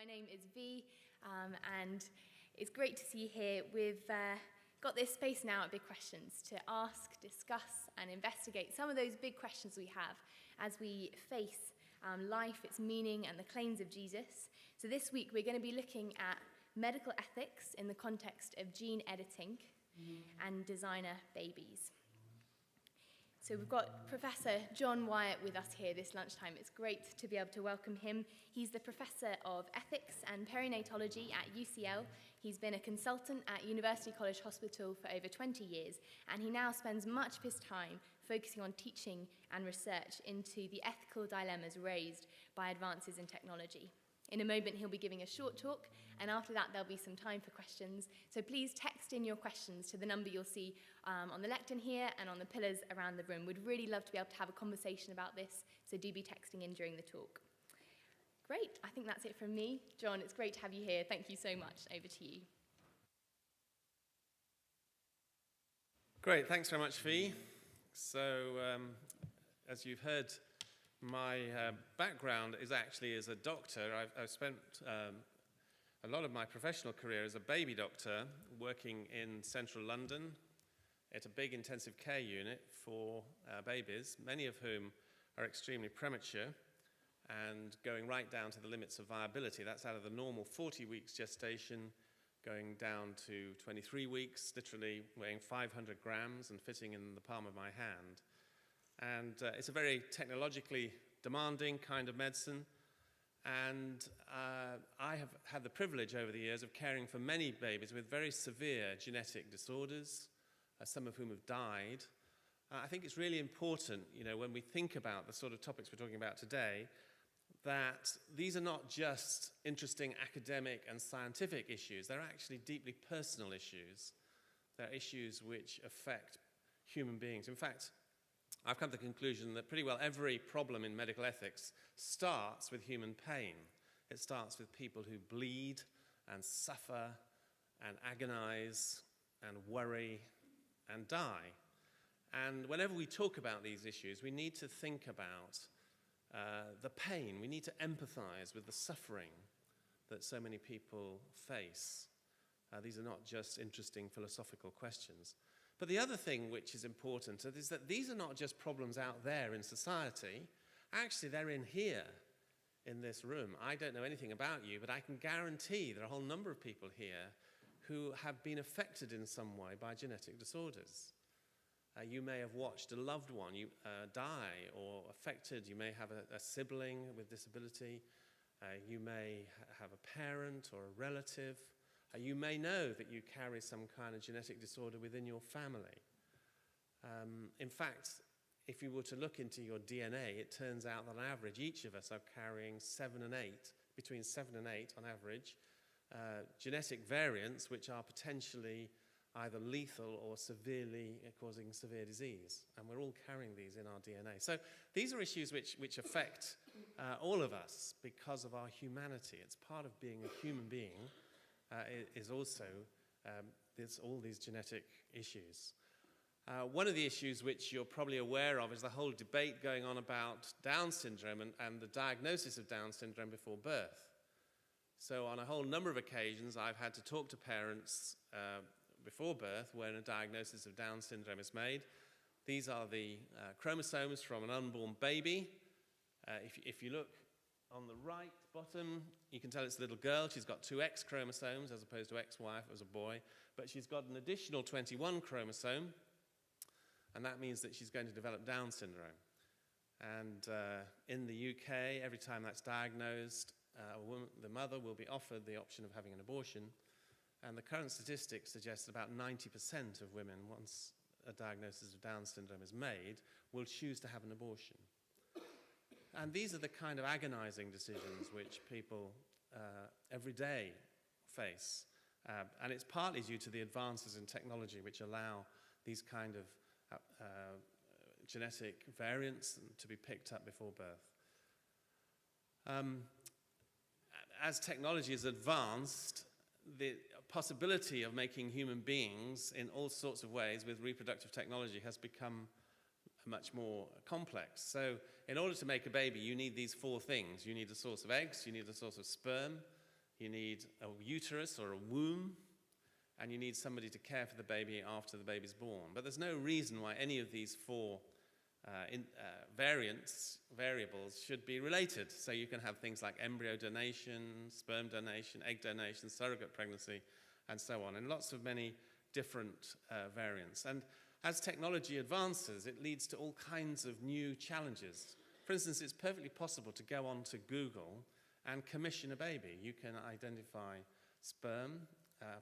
My name is V, and it's great to see you here. We've got this space now at Big Questions to ask, discuss, and investigate some of those big questions we have as we face life, its meaning, and the claims of Jesus. So this week we're going to be looking at medical ethics in the context of gene editing and designer babies. So we've got Professor John Wyatt with us here this lunchtime. It's great to be able to welcome him. He's the Professor of Ethics and Perinatology at UCL. He's been a consultant at University College Hospital for over 20 years, and he now spends much of his time focusing on teaching and research into the ethical dilemmas raised by advances in technology. In a moment, he'll be giving a short talk, and after that, there'll be some time for questions. So please text in your questions to the number you'll see on the lectern here and on the pillars around the room. We'd really love to be able to have a conversation about this, so do be texting in during the talk. Great, I think that's it from me. John, it's great to have you here. Thank you so much. Over to you. Great, thanks very much, Fee. So, as you've heard, my background is actually as a doctor. I've spent a lot of my professional career as a baby doctor working in central London at a big intensive care unit for babies, many of whom are extremely premature and going right down to the limits of viability. That's out of the normal 40 weeks gestation, going down to 23 weeks, literally weighing 500 grams and fitting in the palm of my hand. And it's a very technologically demanding kind of medicine. And I have had the privilege over the years of caring for many babies with very severe genetic disorders, some of whom have died. I think it's really important, when we think about the sort of topics we're talking about today, that these are not just interesting academic and scientific issues. They're actually deeply personal issues. They're issues which affect human beings. In fact, I've come to the conclusion that pretty well every problem in medical ethics starts with human pain. It starts with people who bleed and suffer and agonize and worry and die. And whenever we talk about these issues, we need to think about the pain. We need to empathize with the suffering that so many people face. These are not just interesting philosophical questions. But the other thing which is important is that these are not just problems out there in society. Actually, they're in here, in this room. I don't know anything about you, but I can guarantee there are a whole number of people here who have been affected in some way by genetic disorders. You may have watched a loved one die or affected. You may have a sibling with disability. You may have a parent or a relative. You may know that you carry some kind of genetic disorder within your family. In fact, if you were to look into your DNA, it turns out that on average, each of us are carrying between 7 and 8 on average, genetic variants which are potentially either lethal or causing severe disease. And we're all carrying these in our DNA. So these are issues which affect all of us because of our humanity. It's part of being a human being. Is also there's all these genetic issues. One of the issues which you're probably aware of is the whole debate going on about Down syndrome and the diagnosis of Down syndrome before birth. So on a whole number of occasions, I've had to talk to parents before birth when a diagnosis of Down syndrome is made. These are the chromosomes from an unborn baby. If you look on the right bottom, you can tell it's a little girl. She's got 2 X chromosomes as opposed to XY if it was a boy. But she's got an additional 21 chromosome, and that means that she's going to develop Down syndrome. And in the UK, every time that's diagnosed, the mother will be offered the option of having an abortion. And the current statistics suggest that about 90% of women, once a diagnosis of Down syndrome is made, will choose to have an abortion. And these are the kind of agonizing decisions which people every day face. And it's partly due to the advances in technology which allow these kind of genetic variants to be picked up before birth. As technology has advanced, the possibility of making human beings in all sorts of ways with reproductive technology has become much more complex. So in order to make a baby, you need these 4 things. You need a source of eggs, you need a source of sperm, you need a uterus or a womb, and you need somebody to care for the baby after the baby's born. But there's no reason why any of these four variables should be related. So you can have things like embryo donation, sperm donation, egg donation, surrogate pregnancy, and so on, and lots of many different variants. And as technology advances, it leads to all kinds of new challenges. For instance, it's perfectly possible to go on to Google and commission a baby. You can identify sperm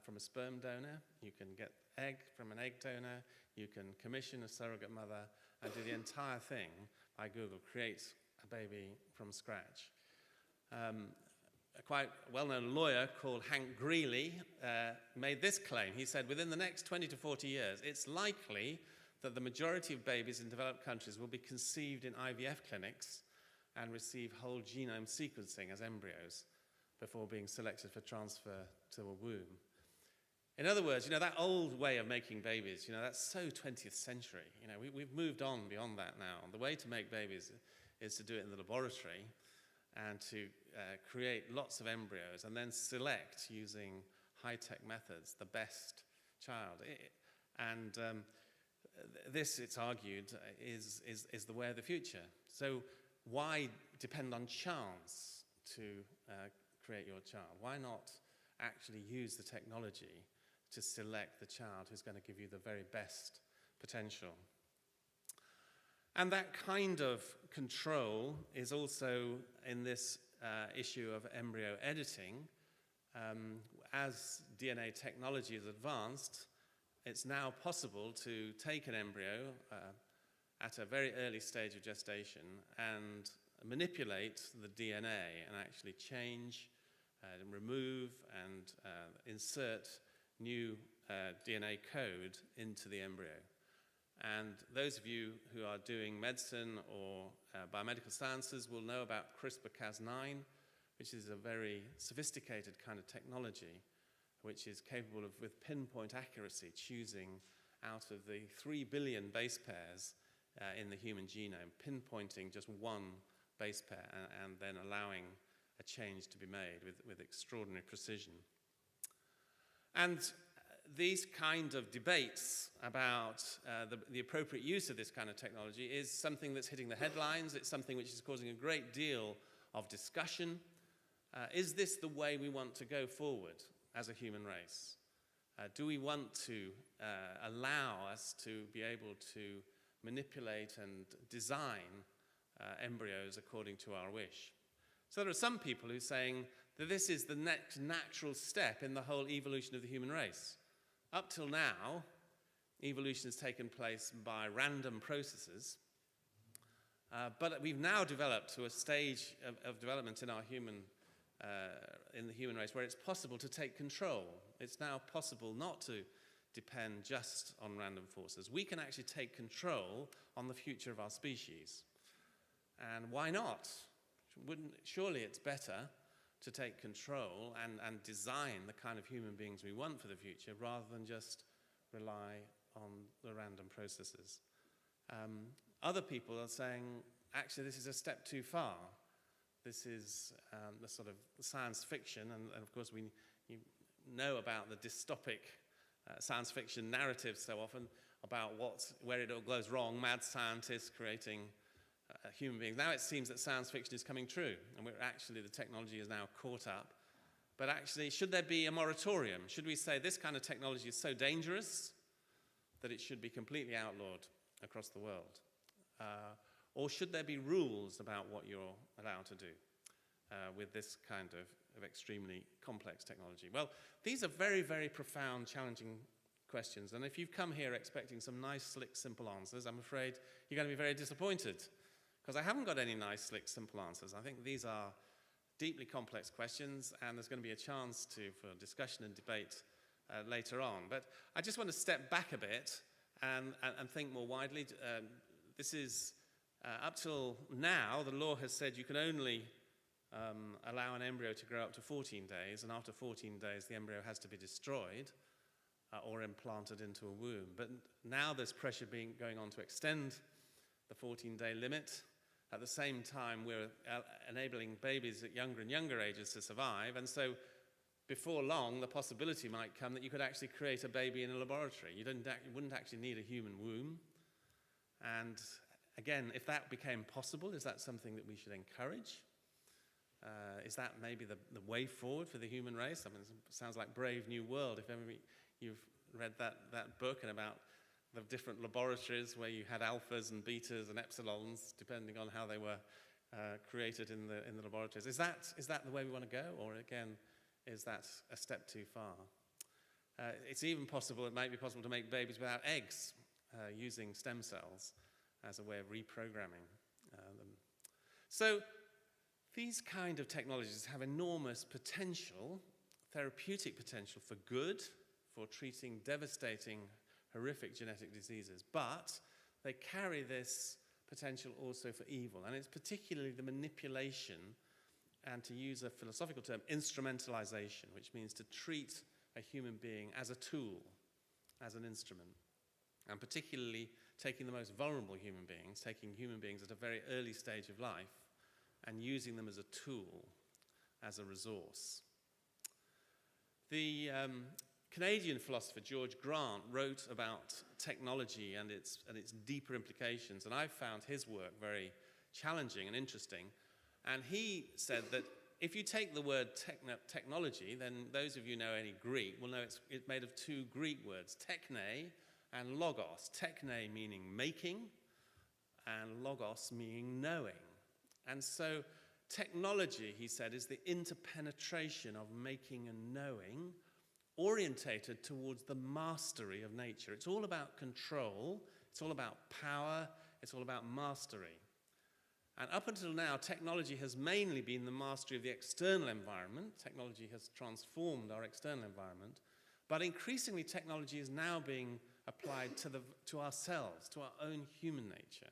from a sperm donor, you can get egg from an egg donor, you can commission a surrogate mother and do the entire thing by Google, create a baby from scratch. A quite well-known lawyer called Hank Greeley made this claim. He said, within the next 20 to 40 years, it's likely that the majority of babies in developed countries will be conceived in IVF clinics and receive whole genome sequencing as embryos before being selected for transfer to a womb. In other words, that old way of making babies, that's so 20th century. We've moved on beyond that now. The way to make babies is to do it in the laboratory and to create lots of embryos and then select using high-tech methods the best child. This, it's argued, is the way of the future. So why depend on chance to create your child? Why not actually use the technology to select the child who's going to give you the very best potential? And that kind of control is also in this issue of embryo editing. As DNA technology has advanced, it's now possible to take an embryo at a very early stage of gestation and manipulate the DNA and actually change and remove and insert new DNA code into the embryo. And those of you who are doing medicine or biomedical sciences will know about CRISPR-Cas9, which is a very sophisticated kind of technology which is capable of, with pinpoint accuracy, choosing out of the 3 billion base pairs in the human genome, pinpointing just one base pair and then allowing a change to be made with extraordinary precision. And these kind of debates about the appropriate use of this kind of technology is something that's hitting the headlines. It's something which is causing a great deal of discussion. Is this the way we want to go forward as a human race? Do we want to allow us to be able to manipulate and design embryos according to our wish? So there are some people who are saying that this is the next natural step in the whole evolution of the human race. Up till now, evolution has taken place by random processes, but we've now developed to a stage of development in our in the human race where it's possible to take control. It's now possible not to depend just on random forces. We can actually take control on the future of our species. And why not? Surely it's better to take control and design the kind of human beings we want for the future rather than just rely on the random processes. Other people are saying, actually, this is a step too far. This is the sort of science fiction, and of course you know about the dystopic science fiction narratives so often about where it all goes wrong, mad scientists creating human beings. Now it seems that science fiction is coming true, and the technology is now caught up. But actually, should there be a moratorium? Should we say this kind of technology is so dangerous that it should be completely outlawed across the world? Or should there be rules about what you're allowed to do with this kind of extremely complex technology? Well, these are very, very profound, challenging questions. And if you've come here expecting some nice, slick, simple answers, I'm afraid you're going to be very disappointed, because I haven't got any nice, slick, simple answers. I think these are deeply complex questions, and there's going to be a chance for discussion and debate later on. But I just want to step back a bit and think more widely. This is, up till now, the law has said you can only allow an embryo to grow up to 14 days, and after 14 days the embryo has to be destroyed or implanted into a womb. But now there's pressure going on to extend the 14-day limit. At the same time, we're enabling babies at younger and younger ages to survive, and so before long, the possibility might come that you could actually create a baby in a laboratory. You wouldn't actually need a human womb. And again, if that became possible, is that something that we should encourage? Is that maybe the way forward for the human race? I mean, it sounds like Brave New World. If ever you've read that book and about the different laboratories where you had alphas and betas and epsilons, depending on how they were created in the laboratories. Is that the way we want to go? Or again, is that a step too far? It's even possible, it might be possible to make babies without eggs using stem cells as a way of reprogramming them. So these kind of technologies have enormous potential, therapeutic potential for good, for treating devastating, horrific genetic diseases, but they carry this potential also for evil, and it's particularly the manipulation, and to use a philosophical term, instrumentalization, which means to treat a human being as a tool, as an instrument, and particularly taking the most vulnerable human beings, taking human beings at a very early stage of life, and using them as a tool, as a resource. The Canadian philosopher George Grant wrote about technology and its deeper implications, and I found his work very challenging and interesting. And he said that if you take the word technology, then those of you who know any Greek will know it's made of two Greek words, techne and logos. Techne meaning making, and logos meaning knowing. And so technology, he said, is the interpenetration of making and knowing, orientated towards the mastery of nature. It's all about control, it's all about power, it's all about mastery. And up until now, technology has mainly been the mastery of the external environment. Technology has transformed our external environment. But increasingly, technology is now being applied to ourselves, to our own human nature.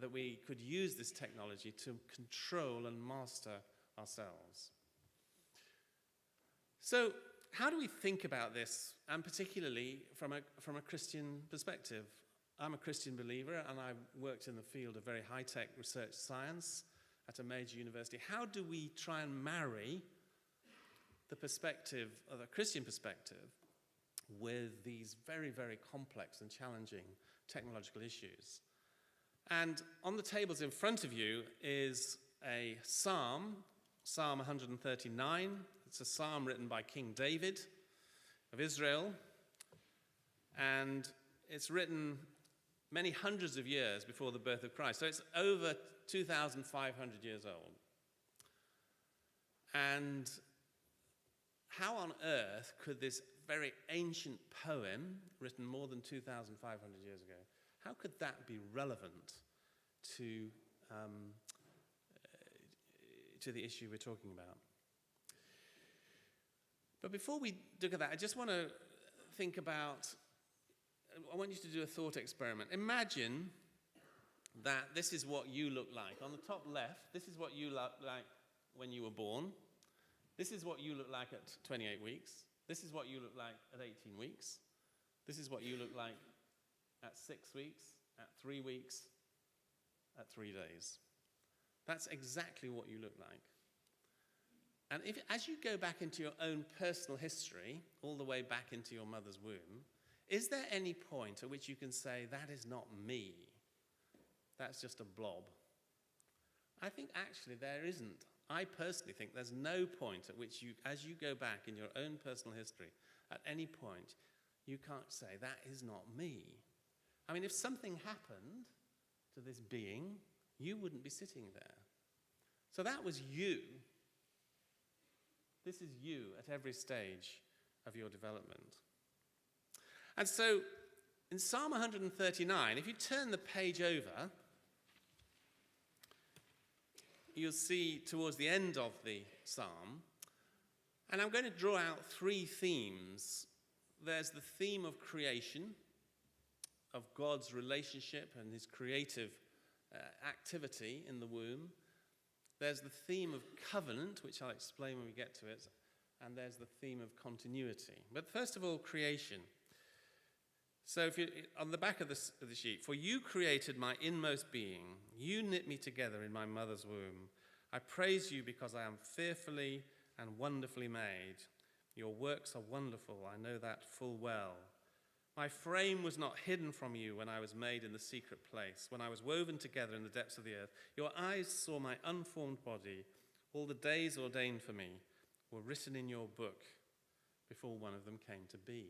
That we could use this technology to control and master ourselves. So, how do we think about this, and particularly from a Christian perspective? I'm a Christian believer, and I've worked in the field of very high-tech research science at a major university. How do we try and marry the perspective of a Christian perspective with these very, very complex and challenging technological issues? And on the tables in front of you is a psalm, Psalm 139. It's a psalm written by King David of Israel. And it's written many hundreds of years before the birth of Christ. So it's over 2,500 years old. And how on earth could this very ancient poem, written more than 2,500 years ago, how could that be relevant to the issue we're talking about? But before we look at that, I just want to think about, I want you to do a thought experiment. Imagine that this is what you look like. On the top left, this is what you look like when you were born. This is what you look like at 28 weeks. This is what you look like at 18 weeks. This is what you look like at 6 weeks, at 3 weeks, at 3 days. That's exactly what you look like. And as you go back into your own personal history, all the way back into your mother's womb, is there any point at which you can say, that is not me? That's just a blob. I think actually there isn't. I personally think there's no point at which you, as you go back in your own personal history, at any point, you can't say, that is not me. I mean, if something happened to this being, you wouldn't be sitting there. So that was you. This is you at every stage of your development. And so, in Psalm 139, if you turn the page over, you'll see towards the end of the psalm, and I'm going to draw out 3 themes. There's the theme of creation, of God's relationship and his creative activity in the womb. There's the theme of covenant, which I'll explain when we get to it, and there's the theme of continuity. But first of all, creation. So if you, on the back of the sheet, for you created my inmost being, you knit me together in my mother's womb. I praise you because I am fearfully and wonderfully made. Your works are wonderful, I know that full well. My frame was not hidden from you when I was made in the secret place, when I was woven together in the depths of the earth. Your eyes saw my unformed body. All the days ordained for me were written in your book before one of them came to be.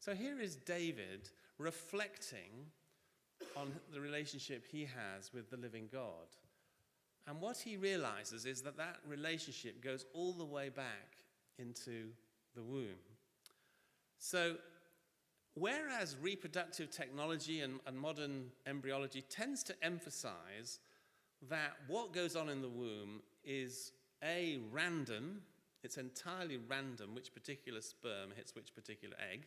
So here is David reflecting on the relationship he has with the living God. And what he realizes is that that relationship goes all the way back into the womb. So whereas reproductive technology and modern embryology tends to emphasize that what goes on in the womb is random, it's entirely random which particular sperm hits which particular egg,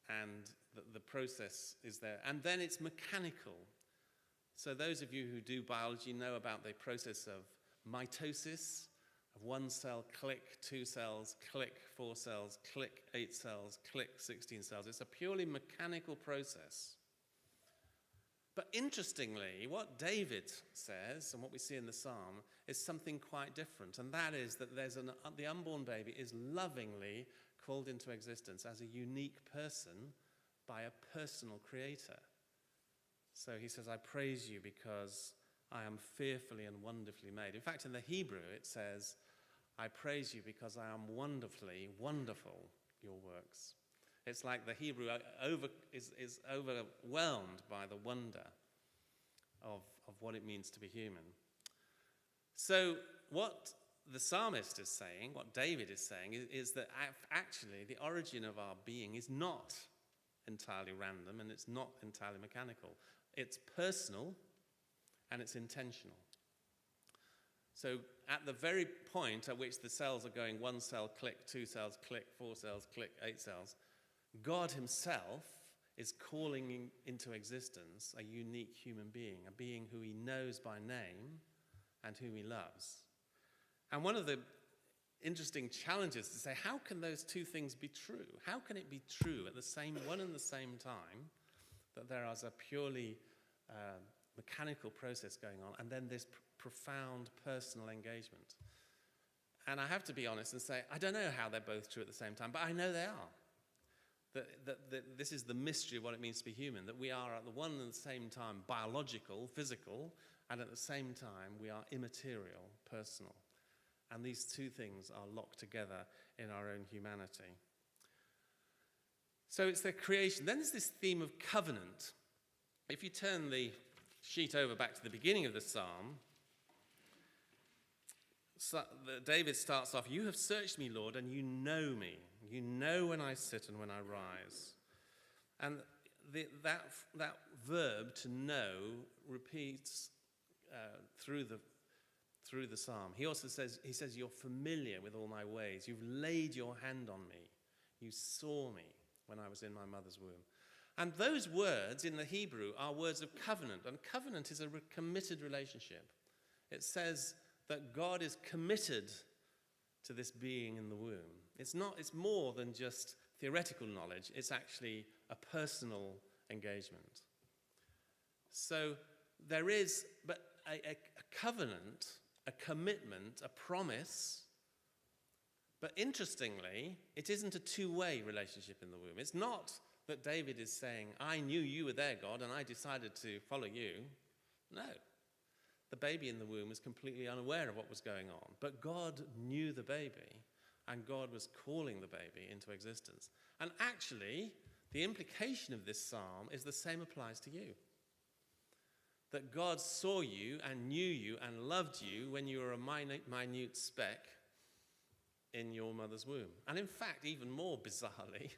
and the process is there. And then it's mechanical. So those of you who do biology know about the process of mitosis, of one cell click, 2 cells click, 4 cells click, 8 cells click, 16 cells. It's a purely mechanical process. But interestingly, what David says, and what we see in the psalm, is something quite different. And that is that the unborn baby is lovingly called into existence as a unique person by a personal creator. So he says, I praise you because I am fearfully and wonderfully made. In fact, in the Hebrew, it says, I praise you because I am wonderfully wonderful, your works. It's like the Hebrew is overwhelmed by the wonder of what it means to be human. So what the psalmist is saying, what David is saying, is that actually the origin of our being is not entirely random and it's not entirely mechanical. It's personal and it's intentional. So at the very point at which the cells are going 1 cell click, 2 cells click, 4 cells click, 8 cells, God himself is calling into existence a unique human being, a being who he knows by name and whom he loves. And one of the interesting challenges is to say, how can those two things be true? How can it be true at the same time that there is a purely mechanical process going on and then this profound personal engagement? And I have to be honest and say, I don't know how they're both true at the same time, but I know they are. That this is the mystery of what it means to be human, that we are at the one and the same time biological, physical, and at the same time we are immaterial, personal. And these two things are locked together in our own humanity. So it's the creation. Then there's this theme of covenant. If you turn the sheet over back to the beginning of the psalm, David starts off, you have searched me, Lord, and you know me. You know when I sit and when I rise. And that verb to know repeats through the psalm. He also says, you're familiar with all my ways. You've laid your hand on me. You saw me when I was in my mother's womb. And those words in the Hebrew are words of covenant. And covenant is a committed relationship. It says that God is committed to this being in the womb. It's more than just theoretical knowledge. It's actually a personal engagement. So there is but a covenant, a commitment, a promise. But interestingly, it isn't a two-way relationship in the womb. It's not that David is saying, I knew you were there, God, and I decided to follow you. No. The baby in the womb was completely unaware of what was going on. But God knew the baby, and God was calling the baby into existence. And actually, the implication of this psalm is the same applies to you. That God saw you and knew you and loved you when you were a minute speck in your mother's womb. And in fact, even more bizarrely,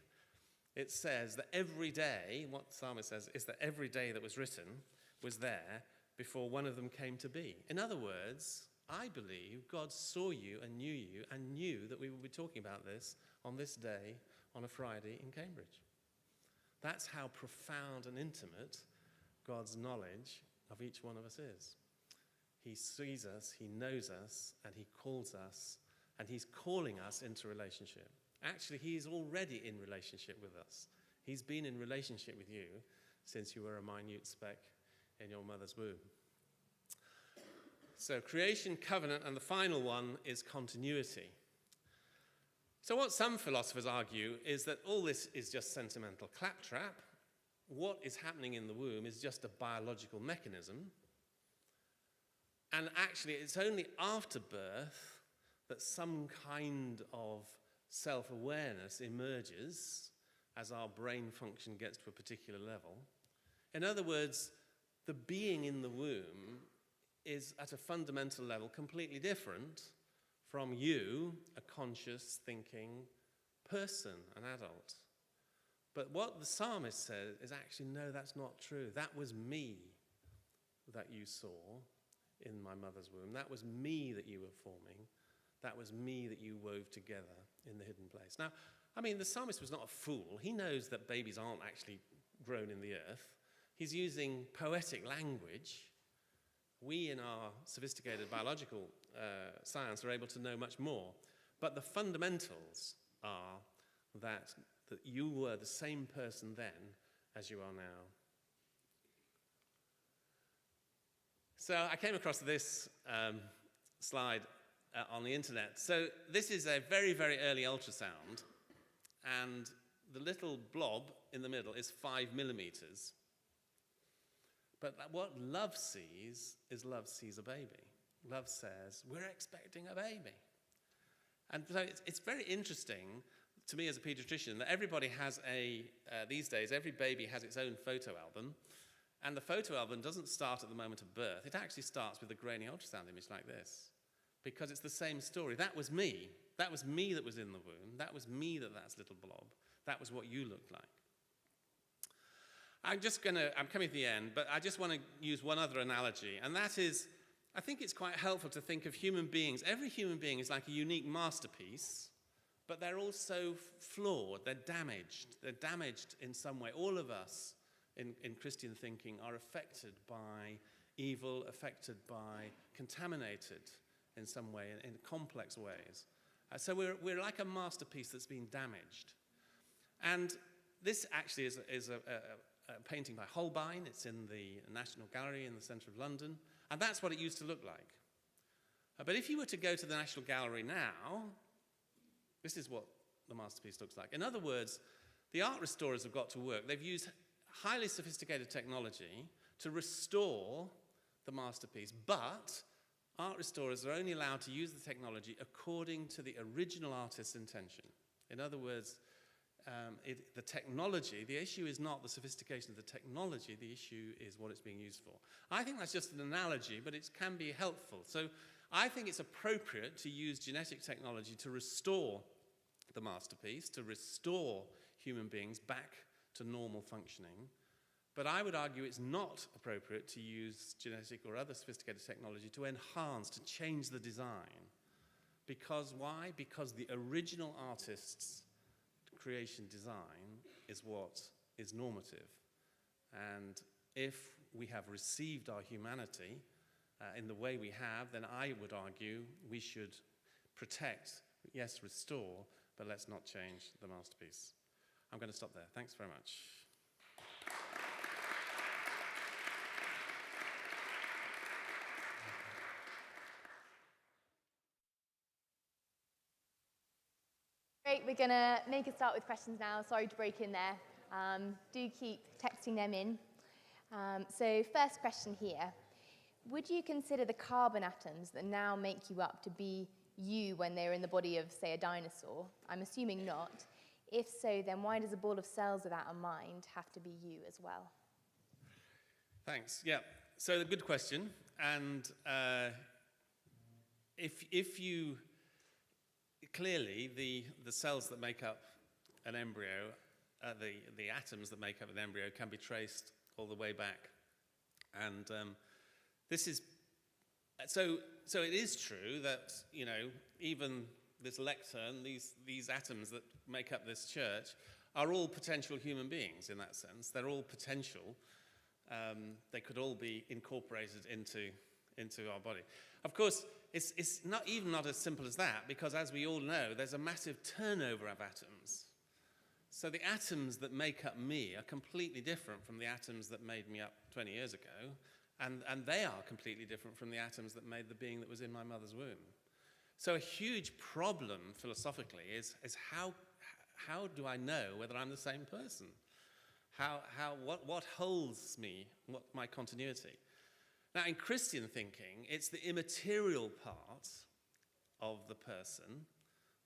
it says that every day, what the psalmist says, is that every day that was written was there before one of them came to be. In other words, I believe God saw you and knew that we would be talking about this on this day, on a Friday in Cambridge. That's how profound and intimate God's knowledge of each one of us is. He sees us, he knows us, and he calls us, and he's calling us into relationship. Actually, he's already in relationship with us. He's been in relationship with you since you were a minute speck in your mother's womb. So creation, covenant, and the final one is continuity. So what some philosophers argue is that all this is just sentimental claptrap. What is happening in the womb is just a biological mechanism. And actually, it's only after birth that some kind of self-awareness emerges as our brain function gets to a particular level. In other words, the being in the womb is at a fundamental level completely different from you, a conscious, thinking person, an adult. But what the psalmist says is actually, no, that's not true. That was me that you saw in my mother's womb. That was me that you were forming. That was me that you wove together in the hidden place. Now, I mean, the psalmist was not a fool. He knows that babies aren't actually grown in the earth. He's using poetic language. We, in our sophisticated biological science, are able to know much more. But the fundamentals are that you were the same person then as you are now. So I came across this slide on the internet. So this is a very, very early ultrasound, and the little blob in the middle is 5 millimeters. But what love sees is love sees a baby. Love says, we're expecting a baby. And so it's very interesting to me as a pediatrician that everybody has these days, every baby has its own photo album. And the photo album doesn't start at the moment of birth. It actually starts with a grainy ultrasound image like this. Because it's the same story. That was me. That was me that was in the womb. That was me that's little blob. That was what you looked like. I'm coming to the end, but I just want to use one other analogy, and that is, I think it's quite helpful to think of human beings. Every human being is like a unique masterpiece, but they're also flawed, they're damaged. They're damaged in some way. All of us in Christian thinking are affected by evil, affected by, contaminated in some way, in complex ways. So we're like a masterpiece that's been damaged. And this actually is a painting by Holbein. It's in the National Gallery in the centre of London. And that's what it used to look like. But if you were to go to the National Gallery now, this is what the masterpiece looks like. In other words, the art restorers have got to work. They've used highly sophisticated technology to restore the masterpiece, but art restorers are only allowed to use the technology according to the original artist's intention. In other words, the technology, the issue is not the sophistication of the technology, the issue is what it's being used for. I think that's just an analogy, but it can be helpful. So I think it's appropriate to use genetic technology to restore the masterpiece, to restore human beings back to normal functioning. But I would argue it's not appropriate to use genetic or other sophisticated technology to enhance, to change the design. Because why? Because the original artist's creation design is what is normative. And if we have received our humanity in the way we have, then I would argue we should protect, yes, restore, but let's not change the masterpiece. I'm going to stop there. Thanks very much. Great, we're going to make a start with questions now. Sorry to break in there. Do keep texting them in. So first question here. Would you consider the carbon atoms that now make you up to be you when they're in the body of, say, a dinosaur? I'm assuming not. If so, then why does a ball of cells without a mind have to be you as well? Thanks. Yeah, so a good question. And if you... Clearly, the cells that make up an embryo, the atoms that make up an embryo can be traced all the way back. And this is... So it is true that, even this lectern, these atoms that make up this church, are all potential human beings in that sense. They're all potential. They could all be incorporated into our body. Of course, it's not as simple as that, because as we all know, there's a massive turnover of atoms. So the atoms that make up me are completely different from the atoms that made me up 20 years ago. And they are completely different from the atoms that made the being that was in my mother's womb. So a huge problem philosophically is how do I know whether I'm the same person? What holds me, what my continuity? Now, in Christian thinking, it's the immaterial part of the person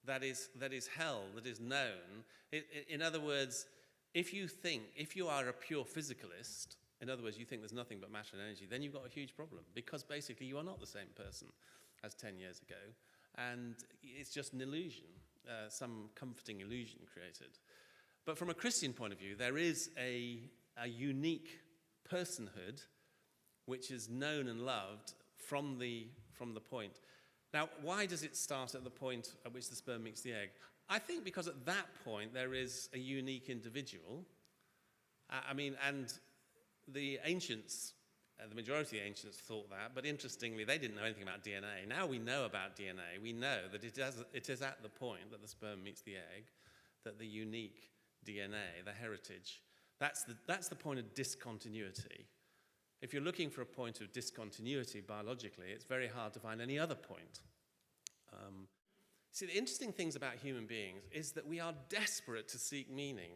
that is held, that is known. In other words, if you are a pure physicalist, in other words, you think there's nothing but matter and energy, then you've got a huge problem, because basically you are not the same person as 10 years ago, and it's just an illusion, some comforting illusion created. But from a Christian point of view, there is a unique personhood which is known and loved from the point. Now, why does it start at the point at which the sperm meets the egg? I think because at that point there is a unique individual. And the ancients, the majority of the ancients thought that, but interestingly, they didn't know anything about DNA. Now we know about DNA. We know that it is at the point that the sperm meets the egg that the unique DNA, the heritage, that's the point of discontinuity. If you're looking for a point of discontinuity biologically, it's very hard to find any other point. See, the interesting things about human beings is that we are desperate to seek meaning.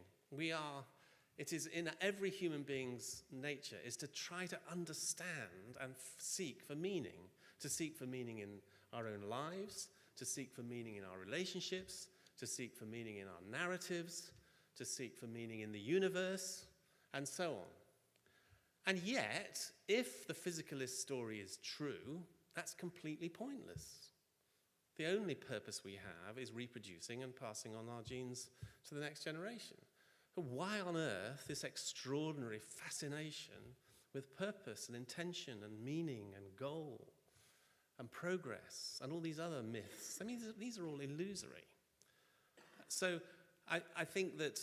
It is in every human being's nature is to try to understand and seek for meaning, to seek for meaning in our own lives, to seek for meaning in our relationships, to seek for meaning in our narratives, to seek for meaning in the universe, and so on. And yet, if the physicalist story is true, that's completely pointless. The only purpose we have is reproducing and passing on our genes to the next generation. But why on earth this extraordinary fascination with purpose and intention and meaning and goal and progress and all these other myths? I mean, these are all illusory. So I think that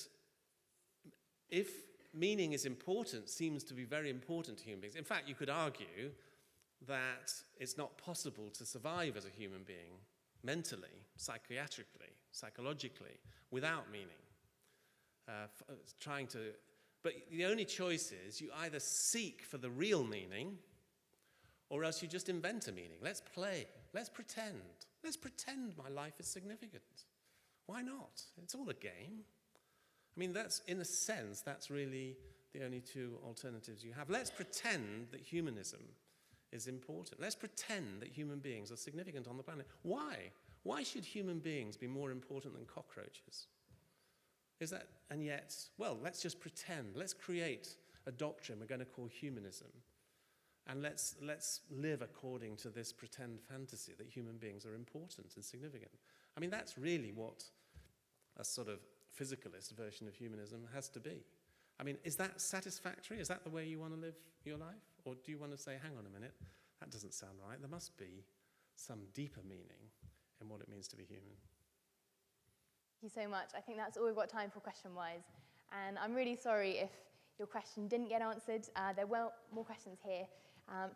if meaning is important, seems to be very important to human beings. In fact, you could argue that it's not possible to survive as a human being mentally, psychiatrically, psychologically, without meaning. But the only choice is you either seek for the real meaning or else you just invent a meaning. Let's play. Let's pretend. Let's pretend my life is significant. Why not? It's all a game. I mean, in a sense, that's really the only two alternatives you have. Let's pretend that humanism is important. Let's pretend that human beings are significant on the planet. Why? Why should human beings be more important than cockroaches? And yet, well, let's just pretend. Let's create a doctrine we're going to call humanism. And let's live according to this pretend fantasy that human beings are important and significant. I mean, that's really what a sort of physicalist version of humanism has to be. I mean, is that satisfactory? Is that the way you want to live your life? Or do you want to say, hang on a minute, that doesn't sound right. There must be some deeper meaning in what it means to be human. Thank you so much. I think that's all we've got time for question-wise. And I'm really sorry if your question didn't get answered. There were more questions here.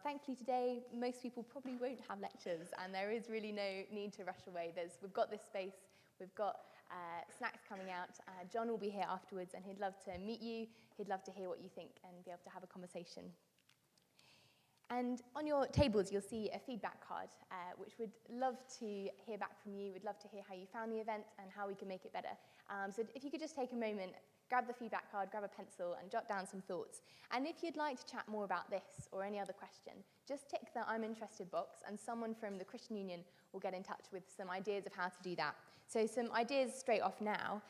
Thankfully today, most people probably won't have lectures, and there is really no need to rush away. We've got this space, we've got snacks coming out. John will be here afterwards, and he'd love to meet you. He'd love to hear what you think and be able to have a conversation. And on your tables, you'll see a feedback card, which we'd love to hear back from you. We'd love to hear how you found the event and how we can make it better. So if you could just take a moment, grab the feedback card, grab a pencil, and jot down some thoughts. And if you'd like to chat more about this or any other question, just tick the I'm interested box, and someone from the Christian Union will get in touch with some ideas of how to do that. So some ideas straight off now.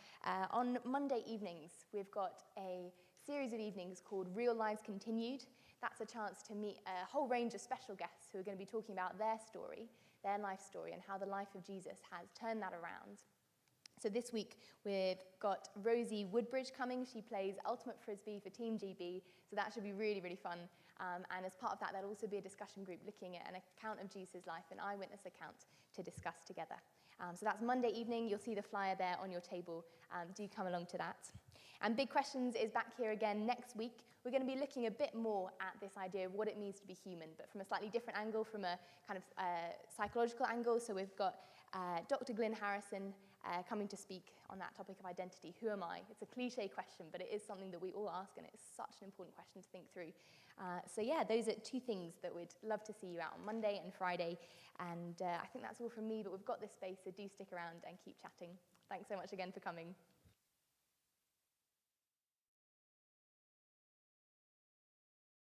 On Monday evenings, we've got a series of evenings called Real Lives Continued. That's a chance to meet a whole range of special guests who are going to be talking about their story, their life story, and how the life of Jesus has turned that around. So this week, we've got Rosie Woodbridge coming. She plays Ultimate Frisbee for Team GB, so that should be really, really fun. And as part of that, there'll also be a discussion group looking at an account of Jesus' life, an eyewitness account, to discuss together. So that's Monday evening. You'll see the flyer there on your table. Do come along to that. And Big Questions is back here again next week. We're going to be looking a bit more at this idea of what it means to be human, but from a slightly different angle, from a kind of psychological angle. So we've got Dr. Glyn Harrison coming to speak on that topic of identity. Who am I? It's a cliche question, but it is something that we all ask, and it's such an important question to think through. So yeah, those are two things that we'd love to see you out on Monday and Friday. And I think that's all from me, but we've got this space, so do stick around and keep chatting. Thanks so much again for coming.